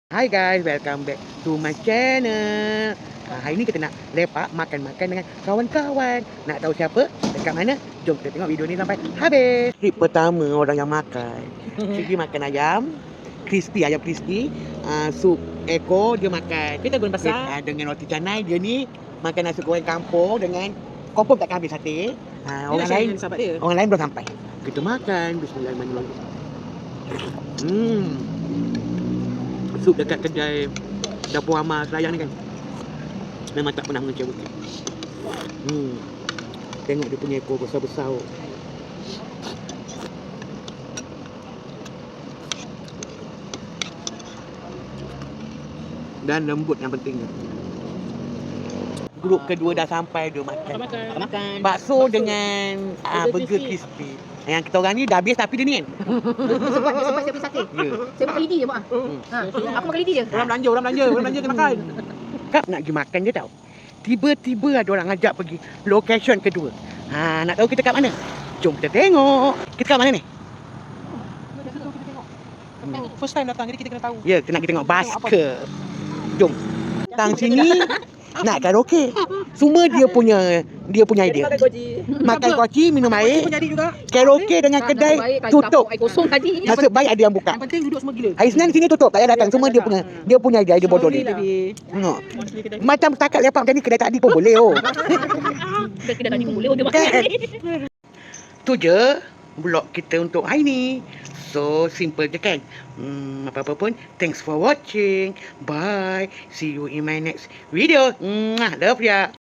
Hi guys, welcome back to my channel. Hari ni kita nak lepak makan-makan dengan kawan-kawan. Nak tahu siapa? Dekat mana? Jom kita tengok video ni sampai habis. Trip pertama orang yang makan. Sigi makan ayam crispy, ayam crispy. Sup ekor dia makan. Kita guna besar. Dengan roti canai. Dia ni makan nasi goreng kampung dengan confirm takkan habis sate. Orang lain belum sampai. Kita makan. Bismillahirrahmanirrahim. Sup dekat kedai Dapur Amar Selayang ni kan, memang tak pernah mengecewakan. Tengok dia punya ekor besar-besar. Dan lembut yang pentingnya. Grup kedua dah sampai, dia makan. Bakso dengan burger crispy. Yang kita orang ni dah habis tapi dia ni kan. Sebab saya beli sate. Saya makan lidi je, Mak. Aku makan lidi je. Orang belanja dia makan. Kap nak pergi makan je tau. Tiba-tiba ada orang ajak pergi location kedua. Nak tahu kita kat mana? Jom kita tengok. Kita kat mana ni? First time datang, jadi kita kena tahu. Ya, kita nak tengok basker. Jom. Datang sini nak karaoke. Semua dia punya idea. Makan koci, minum air. Karaoke dengan kedai tutup. Air kosong tadi. Nasib baik ada yang buka. Yang penting duduk semua gila. Hari Senin sini tutup, tak payah datang. Semua dia punya idea bodoh ni. Tengok. Macam setakat lepak macam ni kedai tadi pun boleh Kedai tadi pun boleh dia makan. Kan? Tu je vlog kita untuk hari ni. So simple je kan. Apa-apa pun, thanks for watching. Bye. See you in my next video. Love ya.